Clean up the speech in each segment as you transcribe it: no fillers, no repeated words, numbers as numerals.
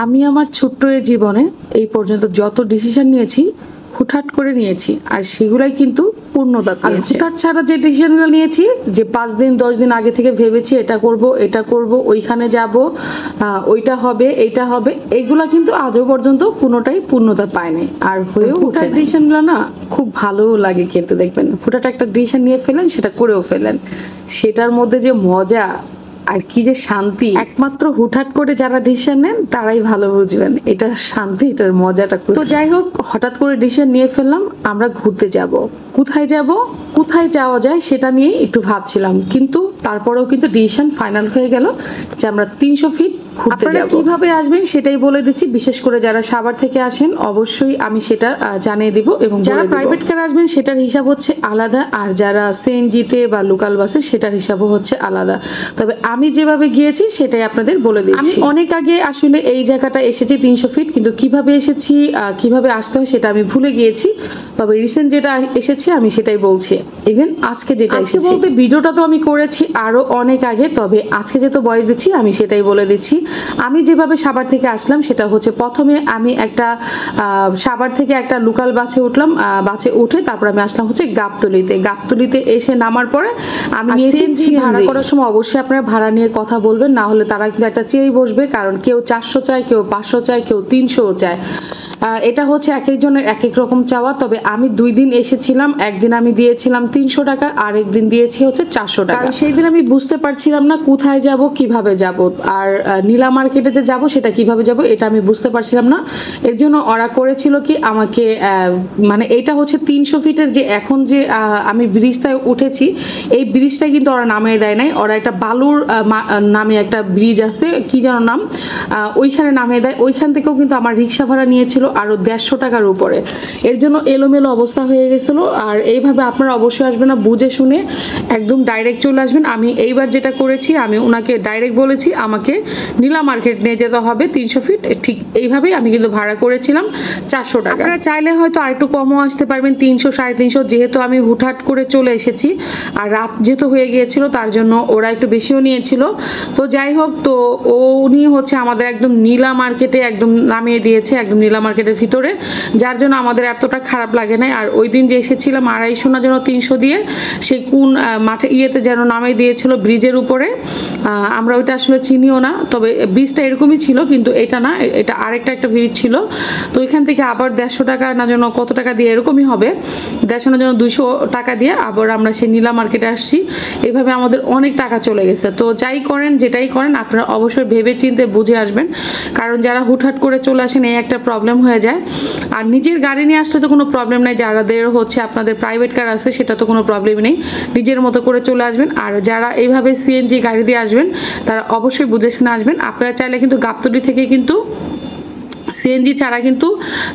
আমি আমার ছোট্ট এই জীবনে এই পর্যন্ত যত ডিসিশন নিয়েছি হুটহাট করে নিয়েছি, আর সেগুলাই কিন্তু পূর্ণতা পেয়েছে। হুটহাট ছাড়া যে ডিসিশনগুলো নিয়েছি, যে 5 দিন 10 দিন আগে থেকে ভেবেছি এটা করব ওইখানে যাব, ওইটা হবে এইটা হবে, এগুলা কিন্তু আজও পর্যন্ত কোনোটাই পূর্ণতা পায় নাই। আর হয়েও হুটহাট ডিসিশনগুলো না খুব ভালো লাগে, কিন্তু দেখবেন হুটহাট একটা ডিসিশন নিয়ে ফেলেন, সেটা করেও ফেলেন, সেটার মধ্যে যে মজা আর কি যে শান্তি, একমাত্র হুটহাট করে যারা ডিসিশন নেন তারাই ভালো বুঝবেন এটার শান্তি, এটার মজাটা। তো যাই হোক, হঠাৎ করে ডিসিশন নিয়ে ফেললাম আমরা ঘুরতে যাব। কোথায় যাব, কোথায় যাওয়া যায় সেটা নিয়ে একটু ভাবছিলাম, কিন্তু তারপরেও কিন্তু ডিসিশন ফাইনাল হয়ে গেল যে আমরা 300 ফিট ঘুরতে যাব। কিভাবে আসবেন সেটাই বলে দিচ্ছি, বিশেষ করে যারা সাভার থেকে আসেন অবশ্যই আমি সেটা জানিয়ে দিব, এবং যারা প্রাইভেট কার আসবেন সেটার হিসাব হচ্ছে আলাদা, আর যারা সিএনজিতে বা লোকাল বাসে সেটার হিসাবও হচ্ছে আলাদা। তবে আমি যেভাবে গিয়েছি সেটাই আপনাদের বলে দিচ্ছি। আমি অনেক আগে আসলে এই জায়গাটা এসেছি 300 ফিট, কিন্তু কিভাবে এসেছি কিভাবে আসতে হয় সেটা আমি ভুলে গিয়েছি। তবে রিসেন্ট যেটা এসেছি আমি সেটাই বলছি। ইভেন আজকে যেটা এসেছি বলতে, ভিডিওটা তো আমি করেছি আরো অনেক আগে, তবে আজকে যেহেতু বয়স দিচ্ছি আমি সেটাই বলে দিচ্ছি। আমি যেভাবে সাভার থেকে আসলাম সেটা হচ্ছে, প্রথমে আমি একটা সাভার থেকে একটা লোকাল বাসে উঠলাম, বাসে উঠে তারপর আমি আসলাম হচ্ছে গাবতলীতে এসে নামার পরে আমি সিএনজি ভাড়া করার সময় অবশ্যই আপনারা ভাড়া নিয়ে কথা বলবেন, না হলে তারা কিন্তু একটা চেয়েই বসবে, কারণ কেউ 400 চায়, কেউ 500 চায়, কেউ 300 চায়। এটা হচ্ছে এক একজনের এক এক রকম চাওয়া। তবে আমি 2 দিন এসেছিলাম, একদিন আমি দিয়েছিলাম 300 টাকা, আর একদিন দিয়েছি হচ্ছে 400 টাকা। কারণ সেই দিন আমি বুঝতে পারছিলাম না কোথায় যাব কিভাবে যাব, আর নীলা মার্কেটে যে যাব সেটা কিভাবে যাব এটা আমি বুঝতে পারছিলাম না। এর জন্য ওরা করেছিল কি, আমাকে মানে এটা হচ্ছে 300 ফিটের যে এখন যে আমি ব্রিজটায় উঠেছি, এই ব্রিজটা কিন্তু ওরা নামিয়ে দেয় নাই, ওরা একটা বালুর নামে একটা ব্রিজ আছে, কি যেন নাম, ওইখানে নামিয়ে দেয়। ওইখান থেকেও কিন্তু আমার রিক্সা ভাড়া নিয়েছিল আরো 150 টাকার উপরে। এর জন্য এলোমেলো অবস্থা হয়ে গেছিল। আর এইভাবে আপনারা অবশ্যই আসবেন না, বুঝে শুনে একদম ডাইরেক্ট চলে আসবেন। আমি এইবার যেটা করেছি, আমি ওনাকে ডাইরেক্ট বলেছি আমাকে নীলা মার্কেট নিয়ে যেতে হবে 300 ফিট, ঠিক এইভাবেই আমি কিন্তু ভাড়া করেছিলাম 400 টাকা। আপনারা চাইলে হয়তো আরেকটু কমও আসতে পারবেন, 300 350, যেহেতু আমি হুটহাট করে চলে এসেছি আর রাত যেহেতু হয়ে গিয়েছিল তার জন্য ওরা একটু বেশিও নিয়েছিল। তো যাই হোক, তো উনি হচ্ছে আমাদের একদম নীলা মার্কেটে একদম নামিয়ে দিয়েছে, একদম নীলা মার্কেটের ভিতরে, যার জন্য আমাদের এতটা খারাপ লাগে নাই। আর ওই দিন যে এসেছিলাম 250 না যেন 300 দিয়ে, সেই কোন মাঠে ইয়েতে যেন নামিয়ে দিয়েছিল ব্রিজের উপরে, আমরা ওইটা আসলে চিনিও না, তবে ব্রিজটা এরকমই ছিল, কিন্তু এটা না, এটা আরেকটা একটা ব্রিজ ছিল। তো ওইখান থেকে আবার 150 টাকা না যেন কত টাকা দিয়ে এরকমই হবে, 150 না যেন 200 টাকা দিয়ে আবার আমরা সেই নীলা মার্কেটে আসছি। এইভাবে আমাদের অনেক টাকা চলে গেছে। তো যাই করেন যেটাই করেন আপনারা অবশ্যই ভেবে চিন্তে বুঝে আসবেন, কারণ যারা হুটহাট করে চলে আসেন এই একটা প্রবলেম হয়ে যায়। আর নিজের গাড়ি নিয়ে আসলে তো কোনো প্রবলেম নাই, যারাদের হচ্ছে আপনাদের প্রাইভেট কার আছে সেটা তো কোনো প্রবলেম নেই, নিজের মতো করে চলে আসবেন। আর যারা এইভাবে সিএনজি গাড়ি দিয়ে আসবেন তারা অবশ্যই বুঝে শুনে আসবেন। আপনারা চাইলে কিন্তু গাবতলী থেকে কিন্তু সিএনজি ছাড়া কিন্তু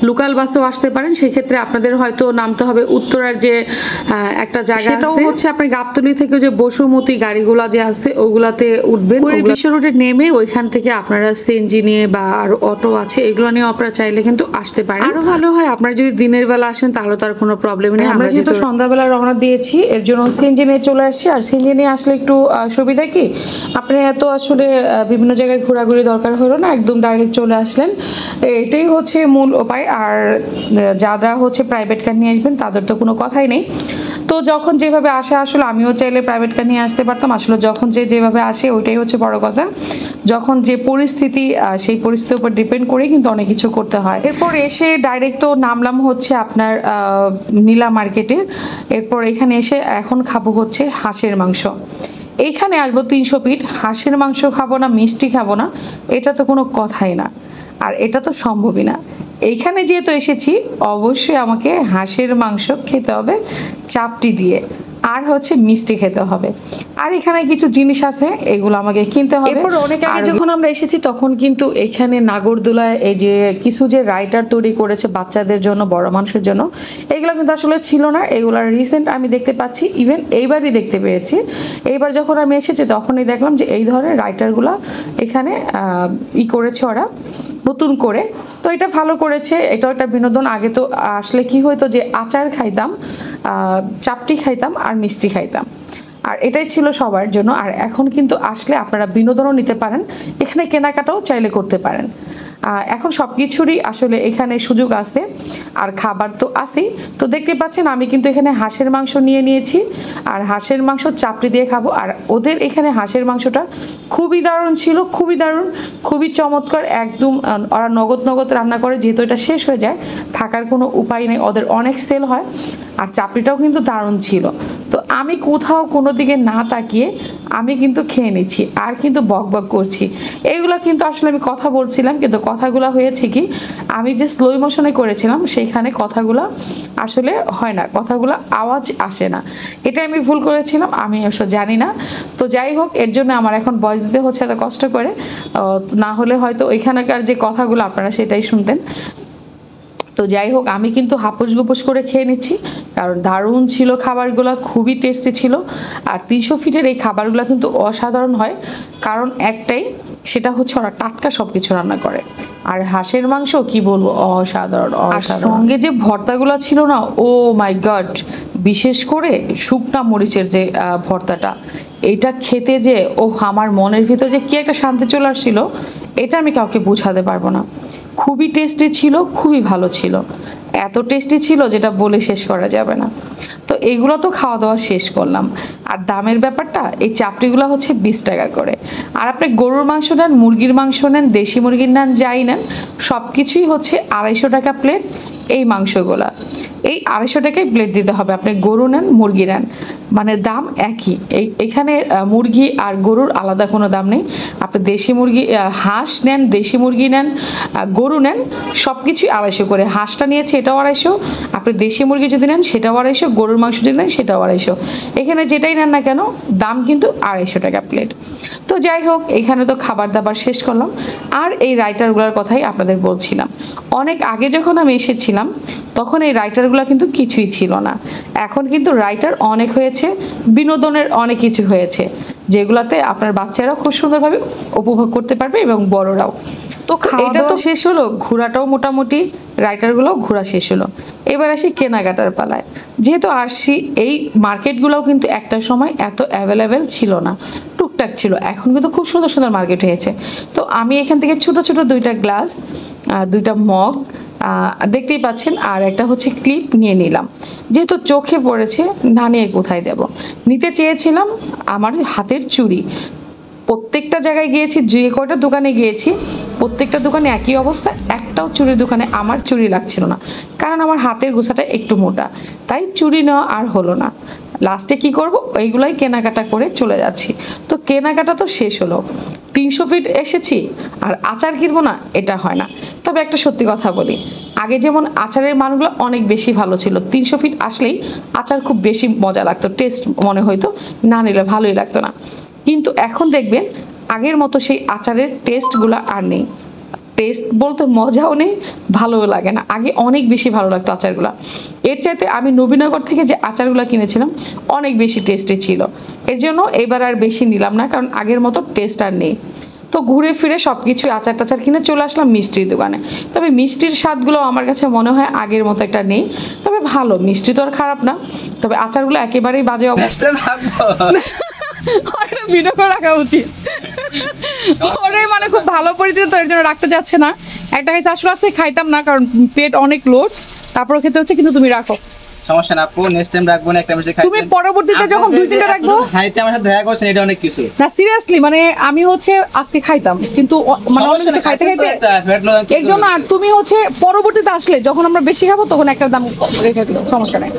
লোকাল বাসেও আসতে পারেন, সেক্ষেত্রে আপনাদের হয়তো নামতে হবে উত্তরার যে একটা জায়গা আছে, হচ্ছে আপনি গাবতলী থেকে যে বসুমতী গাড়িগুলা যে আছে ওগুলাতে উঠবেন, বিশ্ব রোডে নেমে ওইখান থেকে আপনারা সিএনজি নিয়ে বা আর অটো আছে এগুলো নিয়ে আপনারা চাইলে কিন্তু আসতে পারেন। আরো ভালো হয় আপনারা যদি দিনের বেলা আসেন, তাহলে তার কোনো প্রবলেম নেই। আমরা যেহেতু সন্ধ্যাবেলা রওনা দিয়েছি এর জন্য সিএনজি নিয়ে চলে আসছি। আর সিএনজি নিয়ে আসলে একটু সুবিধা কি, আপনি এত আসলে বিভিন্ন জায়গায় ঘোরাঘুরি দরকার হলো না, একদম ডাইরেক্ট চলে আসলেন, এটাই হচ্ছে মূল উপায়। আর যারা হচ্ছে প্রাইভেট কার নিয়ে আসবেন তাদের তো কোনো কথাই নেই। তো যখন যেভাবে আসে, আসলে আমিও চাইলে প্রাইভেট কার নিয়ে আসতে পারতাম, আসলে যখন যেভাবে আসে ওইটাই হচ্ছে বড় কথা। যখন যে পরিস্থিতি, সেই পরিস্থিতির উপর ডিপেন্ড করে কিন্তু অনেক কিছু করতে হয়। এরপর এসে ডাইরেক্ট তো নামলাম হচ্ছে আপনার নীলা মার্কেটে। এরপর এখানে এসে এখন খাবো হচ্ছে হাঁসের মাংস। এইখানে আসবো 300 ফিট, হাঁসের মাংস খাবো না, মিষ্টি খাবো না, এটা তো কোনো কথাই না, আর এটা তো সম্ভবই না। এইখানে যেহেতু এসেছি অবশ্যই আমাকে হাঁসের মাংস খেতে হবে চাপটি দিয়ে, আর হচ্ছে মিষ্টি খেতে হবে। আর এখানে কিছু জিনিস আছে এগুলো আমাকে কিনতে হবে। এরপর অনেক আগে যখন আমরা এসেছি তখন কিন্তু এখানে নাগরদোলায় এই যে কিছু যে রাইডার তৈরি করেছে বাচ্চাদের জন্য, বড় মানুষের জন্য, এগুলো কিন্তু আসলে ছিল না, এগুলো রিসেন্ট আমি দেখতে পাচ্ছি, ইভেন এইবারই দেখতে পেয়েছি। এইবার যখন আমি এসেছি তখনই দেখলাম যে এই ধরনের রাইডারগুলা এখানে করেছে ওরা নতুন করে। তো এটা ভালো করেছে, এটাও একটা বিনোদন। আগে তো আসলে কি হইতো যে আচার খাইতাম, চাপটি খাইতাম আর মিষ্টি খাইতাম, আর এটাই ছিল সবার জন্য। আর এখন কিন্তু আসলে আপনারা বিনোদনও নিতে পারেন, এখানে কেনাকাটাও চাইলে করতে পারেন। এখন সব কিছুরই আসলে এখানে সুযোগ আছে, আর খাবার তো আছেই। তো দেখতে পাচ্ছেন আমি কিন্তু এখানে হাঁসের মাংস নিয়ে নিয়েছি, আর হাঁসের মাংস চাপড়ি দিয়ে খাবো। আর ওদের এখানে হাঁসের মাংসটা খুবই দারুণ ছিল, খুবই দারুণ, খুবই চমৎকার একদম। ওরা নগদ নগদ রান্না করে, যেহেতু এটা শেষ হয়ে যায় থাকার কোনো উপায় নেই, ওদের অনেক সেল হয়। আর চাপড়িটাও কিন্তু দারুণ ছিল। তো আমি কোথাও কোনো দিকে না তাকিয়ে আমি কিন্তু খেয়ে নিচ্ছি, আর কিন্তু বক বক করছি। এইগুলো কিন্তু আসলে আমি কথা বলছিলাম, কিন্তু কথাগুলো হয়েছে কি, আমি যে স্লো মোশনে করেছিলাম সেইখানে কথাগুলো আসলে হয় না, কথাগুলো আওয়াজ আসে না। এটা আমি ভুল করেছিলাম, আমি আসলে জানি না। তো যাই হোক, এর জন্য আমার এখন ভয়েস দিতে হচ্ছে এত কষ্ট করে, না হলে হয়তো ওইখানকার যে কথাগুলো আপনারা সেটাই শুনতেন। তো যাই হোক, আমি কিন্তু হাপুস গুপুস করে খেয়ে নিচ্ছি, কারণ দারুণ ছিল খাবারগুলো, খুবই টেস্টি ছিল। আর 300 ফিটের এই খাবারগুলো কিন্তু অসাধারণ হয়, কারণ একটাই, সেটা হচ্ছে ওরা টাটকা সব কিছু রান্না করে। আর হাঁসের মাংস কি বলবো, অসাধারণ অসাধারণ। সঙ্গে যে ভর্তাগুলো ছিল না, ও মাই গড, বিশেষ করে শুকনা মরিচের যে ভর্তাটা, এটা খেতে যে আমার মনের ভিতর যে কি একটা শান্তি চলে আসছিল, এটা আমি কাউকে বোঝাতে পারবো না। খুবই টেস্টি ছিল, খুবই ভালো ছিল, এত টেস্টি ছিল যেটা বলে শেষ করা যাবে না। তো এইগুলো তো খাওয়া দাওয়া শেষ করলাম। আর দামের ব্যাপারটা, এই চাপড়িগুলো হচ্ছে 20 টাকা করে। আর আপনি গরুর মাংস নেন, মুরগির মাংস নেন, দেশি মুরগির নেন, যাই নেন, সব কিছুই হচ্ছে 250 টাকা প্লেট। এই মাংসগুলা এই 250 টাকায় প্লেট দিতে হবে, আপনি গরু নেন মুরগি নেন, মানে দাম একই। এখানে মুরগি আর গরুর আলাদা কোনো দাম নেই। আপনি দেশি মুরগি, হাঁস নেন, দেশি মুরগি নেন, গরু নেন, সব কিছুই 250 করে। হাঁসটা নিয়েছে এটাও 250, আপনি দেশি মুরগি যদি নেন সেটাও 250, গরুর মাংস যদি নেন সেটাও 250। এখানে যেটাই নেন না কেন দাম কিন্তু 250 টাকা প্লেট। তো যাই হোক, এখানে তো খাবার দাবার শেষ করলাম। আর এই রাইটারগুলোর কথাই আপনাদের বলছিলাম, অনেক আগে যখন আমি এসেছিলাম তখন এই রাইটারগুলো কিন্তু কিছুই ছিল না। এখন কিন্তু রাইটার অনেক হয়েছে, বিনোদনের অনেক কিছু হয়েছে, যেগুলোতে আপনার বাচ্চারাও খুব সুন্দরভাবে উপভোগ করতে পারবে এবং বড়রাও। তো এটা তো শেষ হলো, ঘোরাটাও মোটামুটি, রাইটারগুলোও ঘোরা শেষ হলো। এবার আসি কেনাকাটার পালায়। যেহেতু আসছি, এই মার্কেটগুলোও কিন্তু একটা সময় এত অ্যাভেলেবেল ছিল না, টুকটাক ছিল, এখন কিন্তু খুব সুন্দর সুন্দর মার্কেট হয়েছে। তো আমি এখান থেকে ছোট ছোট 2টা গ্লাস, 2টা মগ দেখতেই পাচ্ছেন, আর একটা হচ্ছে ক্লিপ নিয়ে নিলাম, যেহেতু চোখে পড়েছে, না নিয়ে কোথায় যাব। নিতে চেয়েছিলাম আমার হাতের চুড়ি, প্রত্যেকটা জায়গায় গিয়েছি, যে কয়টা দোকানে গিয়েছি প্রত্যেকটা দোকানে একই অবস্থা, একটাও চুড়ির দোকানে আমার চুড়ি লাগছিল না, কারণ আমার হাতের গোছাটা একটু মোটা, তাই চুড়ি নেওয়া আর হলো না। লাস্টে কি করব, এইগুলাই কেনাকাটা করে চলে যাচ্ছি। তো কেনাকাটা তো শেষ হলো, 300 ফিট এসেছি আর আচার কিনবো না, এটা হয় না। তবে একটা সত্যি কথা বলি, আগে যেমন আচারের মানগুলো অনেক বেশি ভালো ছিল, 300 ফিট আসলেই আচার খুব বেশি মজা লাগতো, টেস্ট মনে হইতো, না নিলে ভালোই লাগতো না। কিন্তু এখন দেখবেন আগের মতো সেই আচারের টেস্টগুলো আর নেই, টেস্ট বলতে মজাও নেই, ভালোও লাগে না। আগে অনেক বেশি ভালো লাগতো আচারগুলো, এর চাইতে আমি নবীনগর থেকে যে আচারগুলো কিনেছিলাম অনেক বেশি টেস্টি ছিল। এর জন্য এবার আর বেশি নিলাম না, কারণ আগের মতো টেস্ট আর নেই। তো ঘুরে ফিরে সব কিছু আচার টাচার কিনে চলে আসলাম মিষ্টির দোকানে। তবে মিষ্টির স্বাদগুলো আমার কাছে মনে হয় আগের মতো একটা নেই, তবে ভালো, মিষ্টি তো আর খারাপ না, তবে আচারগুলো একেবারেই বাজে অবস্থা। ভিডিও করে রাখা উচিত, ওরে মানে খুব ভালো পরিচিত, তো এর জন্য রাখতে যাচ্ছে না। একটা খাইছে, আসলে আজকে খাইতাম না, কারণ পেট অনেক লোড, তারপর খেতে হচ্ছে, কিন্তু তুমি রাখো, সমস্যা না আপু, নেক্সট টাইম রাখবো না, একটা মিষ্টি খাইছেন তুমি পরবর্তীতে যখন 2-3টা রাখবো। হাইতে আমার সাথে দেখা করছেন, এটা অনেক কিছু না, সিরিয়াসলি, মানে আমি হচ্ছে আজকে খাইতাম, কিন্তু মানে অনেক কিছু খাইতে খাইতে এর জন্য। আর তুমি হচ্ছে পরবর্তীতে আসলে যখন আমরা বেশি খাবো তখন একটা দাম রেখে দিও, সমস্যা নাই,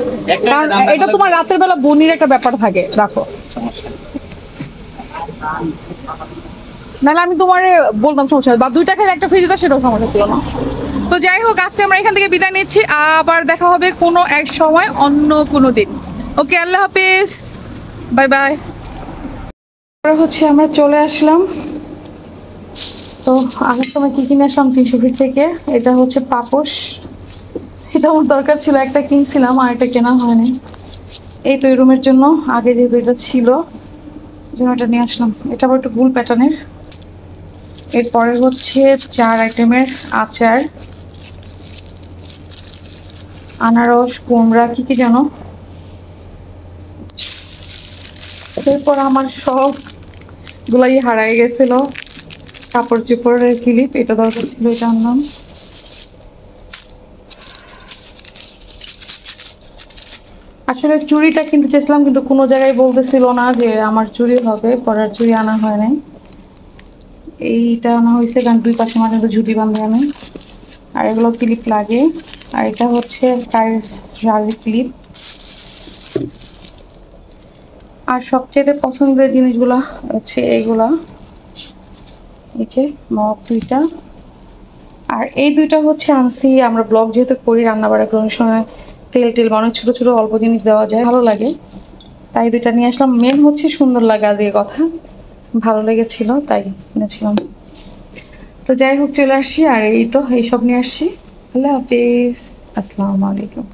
কারণ এটা তোমার রাতের বেলা বনির একটা ব্যাপার থাকে, রাখো, সমস্যা নাহলে আমি তোমার বলতাম সমস্যা, বা 2টা খাইলে একটা ফ্রিজ দিত, সেটাও সমস্যা ছিল না। তো যাই হোক, আজকে আমরা এখান থেকে বিদায় নিচ্ছি, আবার দেখা হবে কোনো এক সময় অন্য কোনো দিন। ওকে, আল্লাহ হাফেজ, বাই বাই। হচ্ছে আমরা চলে আসলাম, তো আগের সময় কি কিনে আসলাম 300 ফিট থেকে, এটা হচ্ছে পাপোশ, এটা আমার দরকার ছিল, একটা কিনছিলাম আর একটা কেনা হয়নি। এই তো এই রুমের জন্য, আগে যেহেতু এটা ছিল জন্য এটা নিয়ে আসলাম, এটা আবার একটু গুল প্যাটার্নের। এরপরে হচ্ছে 4 আইটেমের আচার, আনারস, কুমড়া, কি কি জানো। এরপর আমার সব গুলাই হারাই গেছিল, কাপড় চোপড়ের ক্লিপ, এটা দরকার ছিল, এটা আনলাম। আসলে চুড়িটা কিনতে চেয়েছিলাম কিন্তু কোনো জায়গায় বলতেছিল না যে আমার চুড়ি হবে, পরার চুড়ি আনা হয় নাই। এইটা আনা হয়েছে কারণ দুই পাশে মাঝে তো ঝুটি বাঁধে আমি, আর এগুলো ক্লিপ লাগে। আর এটা হচ্ছে পায়ের শাড়ির ক্লিপ। আর সবচেয়ে পছন্দের জিনিসগুলো হচ্ছে এইগুলা, এই যে মগ দুইটা। আর এই দুইটা হচ্ছে আনছি আমরা ব্লগ যেহেতু করি, রান্না বাড়া কোনো সময় তেল টেল অনেক ছোটো ছোটো অল্প জিনিস দেওয়া যায়, ভালো লাগে, তাই দুইটা নিয়ে আসলাম। মেন হচ্ছে সুন্দর লাগা দিয়ে কথা, ভালো লেগেছিল তাই কিনেছিলাম। তো যাই হোক চলে আসছি, আর এই তো এইসব নিয়ে আসছি। আল্লাহ হাফিজ, আসসালামু আলাইকুম।